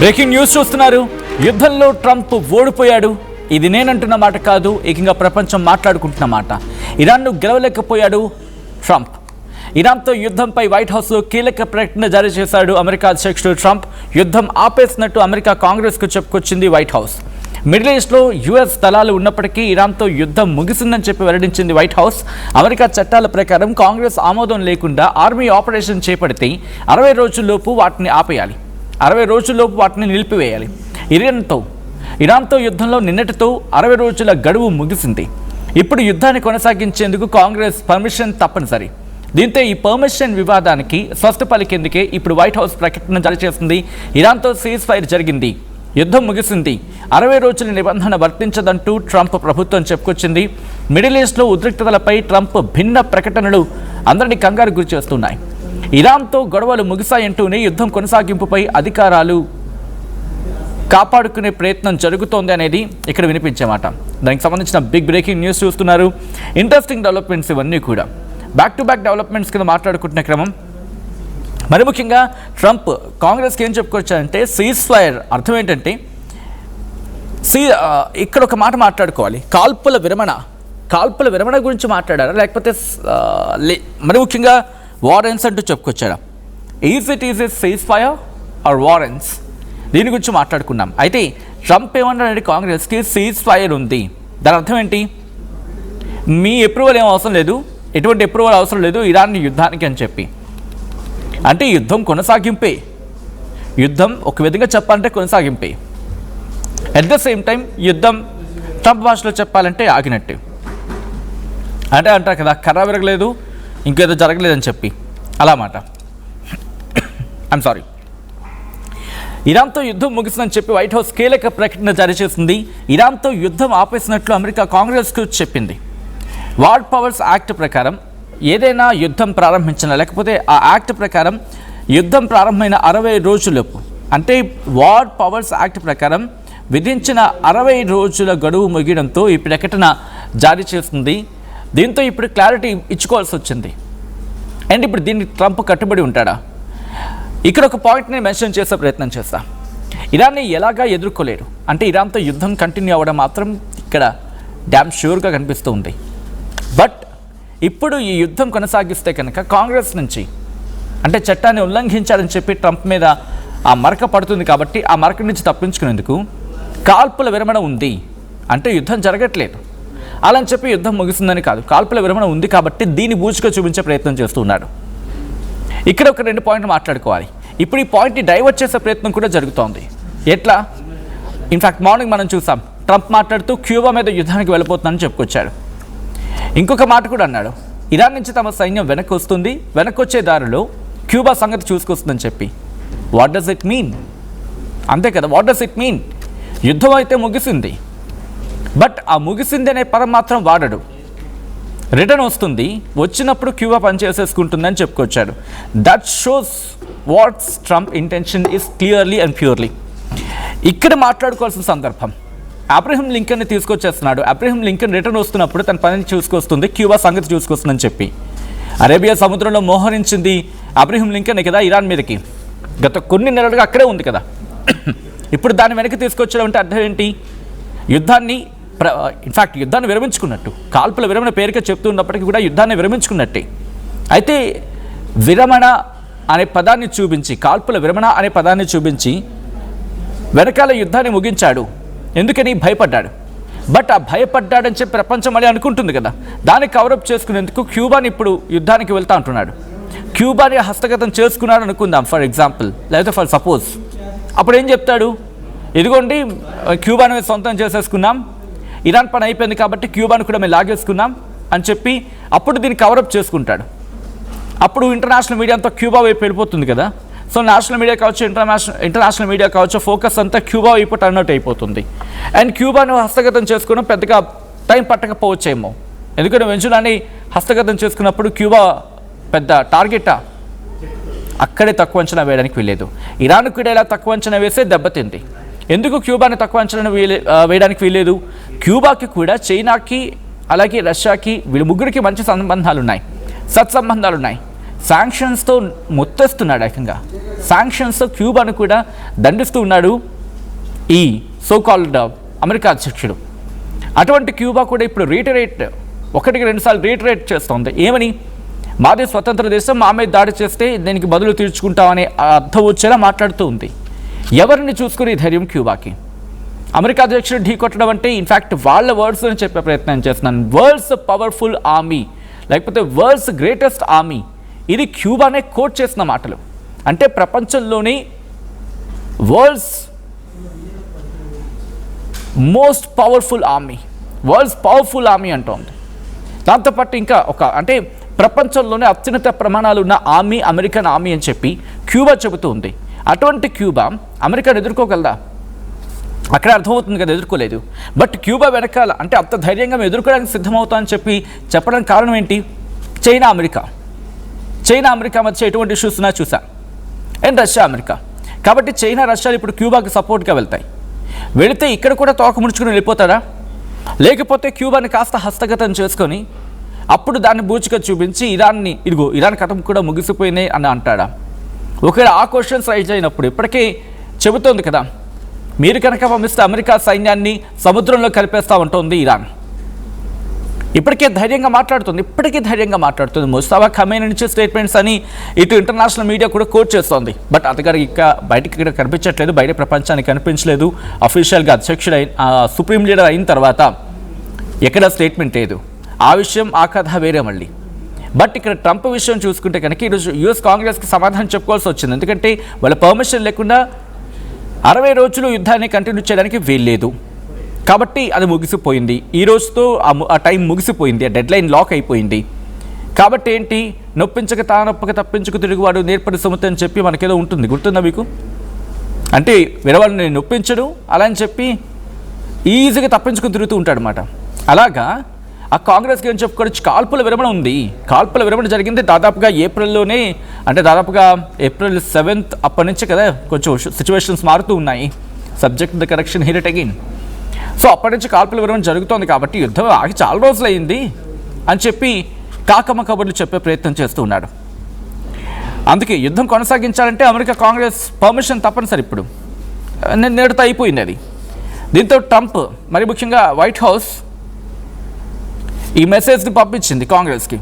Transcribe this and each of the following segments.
Breaking news చూస్తున్నారు. యుద్ధంలో Trump ఓడిపోయాడు. ఇది నేనంటున్న మాట కాదు, ఏకంగా ప్రపంచం మాట్లాడుకుంటున్న మాట. ఇరాన్ను గెలవలేకపోయాడు ట్రంప్. ఇరాన్తో యుద్ధంపై వైట్ హౌస్లో కీలక ప్రకటన జారీ చేశాడు అమెరికా అధ్యక్షుడు ట్రంప్. యుద్ధం ఆపేసినట్టు అమెరికా కాంగ్రెస్కు చెప్పుకొచ్చింది వైట్ హౌస్. మిడిల్ ఈస్ట్లో యుఎస్ దళాలు ఉన్నప్పటికీ ఇరాన్తో యుద్ధం ముగిసిందని చెప్పి వెల్లడించింది వైట్ హౌస్. అమెరికా చట్టాల ప్రకారం కాంగ్రెస్ ఆమోదం లేకుండా ఆర్మీ ఆపరేషన్ చేపడితే 60 రోజుల్లోపు వాటిని ఆపేయాలి, 60 రోజుల్లోపు వాటిని నిలిపివేయాలి. ఇరాన్తో యుద్ధంలో నిన్నటితో 60 రోజుల గడువు ముగిసింది. ఇప్పుడు యుద్ధాన్ని కొనసాగించేందుకు కాంగ్రెస్ పర్మిషన్ తప్పనిసరి. దీంతో ఈ పర్మిషన్ వివాదానికి స్వస్థ పలికేందుకే ఇప్పుడు వైట్ హౌస్ ప్రకటన జారీ చేసింది. ఇరాన్తో సీజ్ ఫైర్ జరిగింది, యుద్ధం ముగిసింది, 60 రోజుల నిబంధన వర్తించదంటూ ట్రంప్ ప్రభుత్వం చెప్పుకొచ్చింది. మిడిల్ ఈస్ట్లో ఉద్రిక్తతలపై ట్రంప్ భిన్న ప్రకటనలు అందరినీ కంగారు గురి చేస్తున్నాయి. ఇరాన్తో గొడవలు ముగిశాయంటూనే యుద్ధం కొనసాగింపుపై అధికారాలు కాపాడుకునే ప్రయత్నం జరుగుతోంది అనేది ఇక్కడ వినిపించే మాట. దానికి సంబంధించిన బిగ్ బ్రేకింగ్ న్యూస్ చూస్తున్నారు. ఇంట్రెస్టింగ్ డెవలప్మెంట్స్ ఇవన్నీ కూడా బ్యాక్ టు బ్యాక్ డెవలప్మెంట్స్ కింద మాట్లాడుకుంటున్న క్రమం. మరి ముఖ్యంగా ట్రంప్ కాంగ్రెస్కి ఏం చెప్పుకొచ్చారంటే సీజ్ ఫైర్ అర్థం ఏంటంటే ఇక్కడ ఒక మాట మాట్లాడుకోవాలి. కాల్పుల విరమణ గురించి మాట్లాడారా, లేకపోతే మరి ముఖ్యంగా వారెన్స్ అంటూ చెప్పుకొచ్చారా? Is ceasefire or war ends? దీని గురించి మాట్లాడుకున్నాం. అయితే ట్రంప్ ఏమన్నారంటే కాంగ్రెస్కి సీజ్ ఫైర్ ఉంది, దాని అర్థం ఏంటి? మీ అప్రూవల్ ఏం అవసరం లేదు, ఎటువంటి అప్రూవల్ అవసరం లేదు ఇరాన్ యుద్ధానికి అని చెప్పి. అంటే యుద్ధం కొనసాగింపే, యుద్ధం ఒక విధంగా చెప్పాలంటే కొనసాగింపే. అట్ ద సేమ్ టైం యుద్ధం ట్రంప్ భాషలో చెప్పాలంటే ఆగినట్టే. అంటే అంటారు కదా, కర్ర విరగలేదు ఇంకేదో జరగలేదని చెప్పి, అలా మాట. I'm sorry. ఇరాన్తో యుద్ధం ముగిసిందని చెప్పి వైట్ హౌస్ కీలక ప్రకటన జారీ చేసింది. ఇరాన్తో యుద్ధం ఆపేసినట్లు అమెరికా కాంగ్రెస్కు చెప్పింది. వార్ పవర్స్ యాక్ట్ ప్రకారం ఏదైనా యుద్ధం ప్రారంభించినా, లేకపోతే ఆ యాక్ట్ ప్రకారం యుద్ధం ప్రారంభమైన 60 రోజులలోపు, అంటే వార్ పవర్స్ యాక్ట్ ప్రకారం విధించిన 60 రోజుల గడువు ముగియడంతో ఈ ప్రకటన జారీ చేస్తుంది. దీంతో ఇప్పుడు క్లారిటీ ఇచ్చుకోవాల్సి వచ్చింది. అండ్ ఇప్పుడు దీన్ని ట్రంప్ కట్టుబడి ఉంటాడా? ఇక్కడ ఒక పాయింట్ని మెన్షన్ చేసే ప్రయత్నం చేస్తా. ఇరాన్ని ఎలాగా ఎదుర్కోలేరు, అంటే ఇరాన్తో యుద్ధం కంటిన్యూ అవ్వడం మాత్రం ఇక్కడ డ్యామ్ ష్యూర్గా కనిపిస్తూ ఉంది. బట్ ఇప్పుడు ఈ యుద్ధం కొనసాగిస్తే కనుక కాంగ్రెస్ నుంచి, అంటే చట్టాన్ని ఉల్లంఘించాలని చెప్పి ట్రంప్ మీద ఆ మరక పడుతుంది. కాబట్టి ఆ మరక నుంచి తప్పించుకునేందుకు కాల్పుల విరమణ ఉంది, అంటే యుద్ధం జరగట్లేదు అలా అని చెప్పి యుద్ధం ముగిసిందని కాదు, కాల్పుల విరమణ ఉంది కాబట్టి దీన్ని బూచుగా చూపించే ప్రయత్నం చేస్తున్నాడు. ఇక్కడ ఒక 2 పాయింట్లు మాట్లాడుకోవాలి. ఇప్పుడు ఈ పాయింట్ని డైవర్ట్ చేసే ప్రయత్నం కూడా జరుగుతోంది. ఎట్లా? ఇన్ఫ్యాక్ట్ మార్నింగ్ మనం చూసాం, ట్రంప్ మాట్లాడుతూ క్యూబా మీద యుద్ధానికి వెళ్ళిపోతుందని చెప్పుకొచ్చాడు. ఇంకొక మాట కూడా అన్నాడు, ఇరాన్ నుంచి తమ సైన్యం వెనక్కి వస్తుంది, వెనక్కి వచ్చే దారిలో క్యూబా సంగతి చూసుకొస్తుందని చెప్పి. What does it mean? అంతే కదా, వాట్ డస్ ఇట్ మీన్? యుద్ధం అయితే ముగిసింది, బట్ ఆ ముగిసింది అనే పదం మాత్రం వాడడు. రిటర్న్ వస్తుంది, వచ్చినప్పుడు క్యూబా పనిచేసేసుకుంటుందని చెప్పుకొచ్చాడు. That shows what's Trump intention is clearly and purely. ఇక్కడ మాట్లాడుకోవాల్సిన సందర్భం, అబ్రహం లింకన్ని తీసుకొచ్చేస్తున్నాడు. అబ్రహం లింకన్ రిటర్న్ వస్తున్నప్పుడు తన పనిని చూసుకొస్తుంది, క్యూబా సంగతి చూసుకొస్తుందని చెప్పి. అరేబియా సముద్రంలో మోహరించింది అబ్రహం లింకన్ కదా ఇరాన్ మీదకి. గత కొన్ని నెలలుగా అక్కడే ఉంది కదా. ఇప్పుడు దాన్ని వెనక్కి తీసుకొచ్చడం అంటే అర్థం ఏంటి? యుద్ధాన్ని ఇన్ఫ్యాక్ట్ యుద్ధాన్ని విరమించుకున్నట్టు, కాల్పుల విరమణ పేరుగా చెప్తున్నప్పటికీ కూడా యుద్ధాన్ని విరమించుకున్నట్టే. అయితే విరమణ అనే పదాన్ని చూపించి, కాల్పుల విరమణ అనే పదాన్ని చూపించి వెనకాల యుద్ధాన్ని ముగించాడు. ఎందుకని? భయపడ్డాడు. బట్ ఆ భయపడ్డాడని చెప్పి ప్రపంచం మళ్ళీ అనుకుంటుంది కదా, దాన్ని కవరప్ చేసుకునేందుకు క్యూబాని ఇప్పుడు యుద్ధానికి వెళ్తా అంటున్నాడు. క్యూబాని హస్తగతం చేసుకున్నాడు అనుకుందాం ఫర్ ఎగ్జాంపుల్, లేకపోతే ఫర్ సపోజ్. అప్పుడు ఏం చెప్తాడు? ఇదిగోండి క్యూబాని సొంతం చేసేసుకున్నాం, ఇరాన్ పని అయిపోయింది కాబట్టి క్యూబాని కూడా మేము లాగేసుకున్నాం అని చెప్పి అప్పుడు దీన్ని కవరప్ చేసుకుంటాడు. అప్పుడు ఇంటర్నేషనల్ మీడియా అంతా క్యూబా వైపు వెళ్ళిపోతుంది కదా. సో నేషనల్ మీడియా కావచ్చు, ఇంటర్నేషనల్ మీడియా కావచ్చు, ఫోకస్ అంతా క్యూబా వైపు టర్న్ అవుట్ అయిపోతుంది. అండ్ క్యూబాను హస్తగతం చేసుకోవడం పెద్దగా టైం పట్టకపోవచ్చేమో, ఎందుకంటే వెంచులాని హస్తగతం చేసుకున్నప్పుడు క్యూబా పెద్ద టార్గెటా? అక్కడే తక్కువ అంచనా వేయడానికి వీలేదు. ఇరాన్ కూడా ఇలా తక్కువ అంచనా వేసే దెబ్బతింది. ఎందుకు క్యూబాని తక్కువ అంచనా వేయడానికి వీలేదు? క్యూబాకి కూడా చైనాకి అలాగే రష్యాకి వీళ్ళ ముగ్గురికి మంచి సంబంధాలు ఉన్నాయి, సత్సంబంధాలు ఉన్నాయి. శాంక్షన్స్తో ముత్తేస్తున్నాడు ఏకంగా. శాంక్షన్స్ క్యూబాను కూడా దండిస్తూ ఉన్నాడు ఈ సో కాల్డ్ అమెరికా అధ్యక్షుడు. అటువంటి క్యూబా కూడా ఇప్పుడు ఒకటికి 2 సార్లు రీటరేట్ చేస్తోంది. ఏమని? మాది స్వతంత్ర దేశం, మా మీద దాడి చేస్తే దీనికి బదులు తీర్చుకుంటామనే అర్థం వచ్చేలా మాట్లాడుతూ ఉంది. ఎవరిని చూసుకుని ధైర్యం క్యూబాకి? అమెరికా అధ్యక్షుడు ఢీ కొట్టడం అంటే ఇన్ఫ్యాక్ట్ వాళ్ళ వర్డ్స్ అని చెప్పే ప్రయత్నం చేస్తున్నాను. వరల్డ్స్ పవర్ఫుల్ ఆర్మీ, లేకపోతే వరల్డ్స్ గ్రేటెస్ట్ ఆర్మీ, ఇది క్యూబానే కోట్ చేసిన మాటలు. అంటే ప్రపంచంలోని world's most powerful army, world's powerful army అంటోంది. దాంతోపాటు ఇంకా అంటే ప్రపంచంలోనే అత్యున్నత ప్రమాణాలు ఉన్న ఆర్మీ అమెరికన్ ఆర్మీ అని చెప్పి క్యూబా చెబుతూ ఉంది. అటువంటి క్యూబా అమెరికాను ఎదుర్కోగలదా? అక్కడ అర్థమవుతుంది కదా, ఎదుర్కోలేదు. బట్ క్యూబా వెనకాల అంటే అంత ధైర్యంగా మేము ఎదుర్కోవడానికి సిద్ధమవుతా అని చెప్పడానికి కారణం ఏంటి? చైనా అమెరికా మధ్య ఎటువంటి ఇష్యూస్ ఉన్నా చూసా, అండ్ రష్యా అమెరికా. కాబట్టి చైనా రష్యాలు ఇప్పుడు క్యూబాకి సపోర్ట్గా వెళితే ఇక్కడ కూడా తోక ముడుచుకుని వెళ్ళిపోతారా? లేకపోతే క్యూబాని కాస్త హస్తగతం చేసుకొని అప్పుడు దాన్ని బూచిగా చూపించి ఇరాన్ కథం కూడా ముగిసిపోయినాయి అని అంటాడా? ఒకవేళ ఆ క్వశ్చన్స్ రైజ్ అయినప్పుడు ఇప్పటికే చెబుతోంది కదా, మీరు కనుక పంపిస్తే అమెరికా సైన్యాన్ని సముద్రంలో కలిపేస్తూ ఉంటుంది ఇరాన్. ఇప్పటికీ ధైర్యంగా మాట్లాడుతుంది. ముస్తాఫా ఖమేనీ నుంచి స్టేట్మెంట్స్ అని ఇటు ఇంటర్నేషనల్ మీడియా కూడా కోట్ చేస్తోంది. బట్ అతగారు బయటికి ఇక్కడ కనిపించట్లేదు, బయట ప్రపంచానికి కనిపించలేదు. అఫీషియల్గా అధ్యక్షుడు సుప్రీం లీడర్ అయిన తర్వాత ఎక్కడ స్టేట్మెంట్ లేదు. ఆ విషయం ఆ కథ వేరే మళ్ళీ. బట్ ఇక్కడ ట్రంప్ విషయం చూసుకుంటే కనుక ఈరోజు యూఎస్ కాంగ్రెస్కి సమాధానం చెప్పుకోవాల్సి వచ్చింది. ఎందుకంటే వాళ్ళ పర్మిషన్ లేకుండా 60 రోజులు యుద్ధాన్ని కంటిన్యూ చేయడానికి వీల్లేదు. కాబట్టి అది ముగిసిపోయింది. ఈ రోజుతో ఆ టైం ముగిసిపోయింది, ఆ డెడ్ లైన్ లాక్ అయిపోయింది. కాబట్టి ఏంటి, నొప్పించక తానొప్పక తప్పించుకు తిరుగువాడు నేర్పడి సుమతి అని చెప్పి మనకేదో ఉంటుంది, గుర్తుందా మీకు? అంటే వేరేవాడిని నొప్పించడు అలా అని చెప్పి ఈజీగా తప్పించుకుని తిరుగుతూ ఉంటాడు అన్నమాట. అలాగా ఆ కాంగ్రెస్కి ఏం చెప్పుకోవచ్చు, కాల్పుల విరమణ ఉంది. కాల్పుల విరమణ జరిగింది దాదాపుగా ఏప్రిల్లోనే, అంటే దాదాపుగా April 7th అప్పటి నుంచి కదా కొంచెం సిచ్యువేషన్స్ మారుతూ ఉన్నాయి. Subject the correction here it again. So అప్పటి నుంచి కాల్పుల విరమణ జరుగుతోంది. కాబట్టి యుద్ధం ఆగి చాలా రోజులు అయింది అని చెప్పి కాకమ్మ కబుర్లు చెప్పే ప్రయత్నం చేస్తూ ఉన్నాడు. అందుకే యుద్ధం కొనసాగించాలంటే అమెరికా కాంగ్రెస్ పర్మిషన్ తప్పనిసరి. ఇప్పుడు నేడుతో అయిపోయింది అది. దీంతో ట్రంప్, మరి ముఖ్యంగా వైట్ హౌస్ ఈ మెసేజ్ని పంపించింది కాంగ్రెస్కి.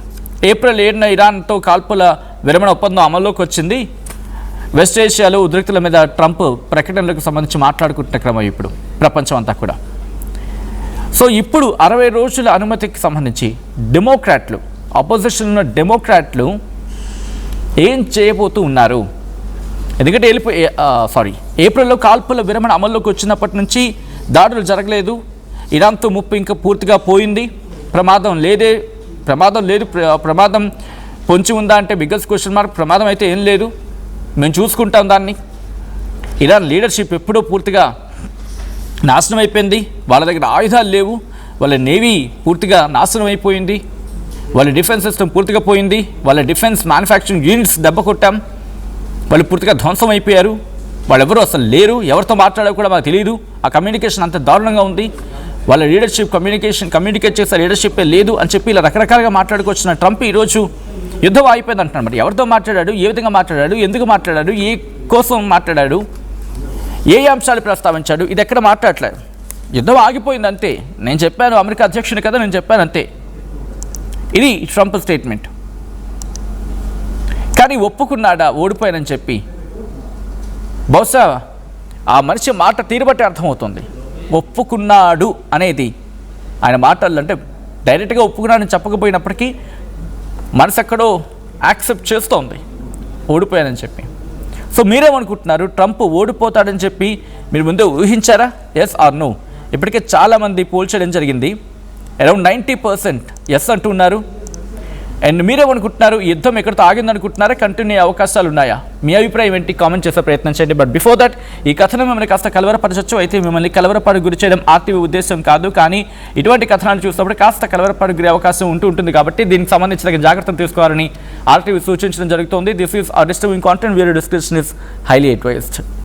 April 7న ఇరాన్తో కాల్పుల విరమణ ఒప్పందం అమల్లోకి వచ్చింది. వెస్ట్ ఏషియాలో ఉద్రిక్తుల మీద ట్రంప్ ప్రకటనలకు సంబంధించి మాట్లాడుకుంటున్న క్రమం ఇప్పుడు ప్రపంచం అంతా కూడా. సో ఇప్పుడు 60 రోజుల అనుమతికి సంబంధించి డెమోక్రాట్లు, అపోజిషన్ ఉన్న డెమోక్రాట్లు ఏం చేయబోతూ ఉన్నారు? ఎందుకంటే ఏప్రిల్లో కాల్పుల విరమణ అమల్లోకి వచ్చినప్పటి నుంచి దాడులు జరగలేదు. ఇరాన్తో ముప్పు ఇంకా పూర్తిగా పోయింది. ప్రమాదం లేదు. ప్రమాదం పొంచి ఉందా అంటే బిగ్గెస్ట్ క్వశ్చన్ మార్క్. ప్రమాదం అయితే ఏం లేదు, మేము చూసుకుంటాం దాన్ని. ఇరాన్ లీడర్షిప్ ఎప్పుడో పూర్తిగా నాశనం అయిపోయింది. వాళ్ళ దగ్గర ఆయుధాలు లేవు, వాళ్ళ నేవీ పూర్తిగా నాశనం అయిపోయింది, వాళ్ళ డిఫెన్స్ సిస్టమ్ పూర్తిగా పోయింది, వాళ్ళ డిఫెన్స్ మ్యానుఫ్యాక్చరింగ్ యూనిట్స్ దెబ్బ కొట్టాం, వాళ్ళు పూర్తిగా ధ్వంసం అయిపోయారు. వాళ్ళెవరూ అసలు లేరు, ఎవరితో మాట్లాడాలో కూడా మాకు తెలియదు. ఆ కమ్యూనికేషన్ అంత దారుణంగా ఉంది. వాళ్ళ లీడర్షిప్ కమ్యూనికేట్ చేసే లీడర్షిప్పే లేదు అని చెప్పి ఇలా రకరకాలుగా మాట్లాడుకొచ్చిన ట్రంప్ ఈరోజు యుద్ధం అయిపోయింది అంటున్నాడు. మరి ఎవరితో మాట్లాడాడు, ఏ విధంగా మాట్లాడాడు, ఎందుకు మాట్లాడాడు, ఏ కోసం మాట్లాడాడు, ఏ అంశాలు ప్రస్తావించాడు, ఇది ఎక్కడ మాట్లాడలేదు. యుద్ధం ఆగిపోయింది అంతే. నేను చెప్పాను అమెరికా అధ్యక్షుని కదా, నేను చెప్పాను అంతే. ఇది ట్రంప్ స్టేట్మెంట్. కానీ ఒప్పుకున్నాడా ఓడిపోయానని చెప్పి? బహుశా ఆ మనిషి మాట తీరుబట్టి అర్థమవుతుంది. ఒప్పుకున్నాడు అనేది ఆయన మాటల్లో, అంటే డైరెక్ట్గా ఒప్పుకున్నాడని చెప్పకపోయినప్పటికీ మనసు ఎక్కడో యాక్సెప్ట్ చేస్తోంది ఓడిపోయానని చెప్పి. సో మీరేమనుకుంటున్నారు? ట్రంప్ ఓడిపోతాడని చెప్పి మీరు ముందే ఊహించారా? Yes are no? ఇప్పటికే చాలామంది పోల్ చేయడం జరిగింది. అరౌండ్ 90% ఎస్ అంటున్నారు. అండ్ మీరేమనుకుంటున్నారు? ఈ యుద్ధం ఎక్కడితో ఆగిందనుకుంటున్నారా, కంటిన్యూ అయ్యే అవకాశాలు ఉన్నాయా? మీ అభిప్రాయం ఏంటి? కామెంట్ చేసే ప్రయత్నం చేయండి. బట్ బిఫోర్ దట్, ఈ కథనం మిమ్మల్ని కాస్త కలవరపరచవచ్చు. అయితే మిమ్మల్ని కలవరపాటు గురి చేయడం ఆర్టీవీ ఉద్దేశం కాదు. కానీ ఇటువంటి కథనాలు చూసినప్పుడు కాస్త కలవరపాటు గురి అవకాశం ఉంటుంది. కాబట్టి దీనికి సంబంధించిన జాగ్రత్తలు తీసుకోవాలని ఆర్టీవీ సూచించడం జరుగుతుంది. This is disturbing content. Video description is highly advised.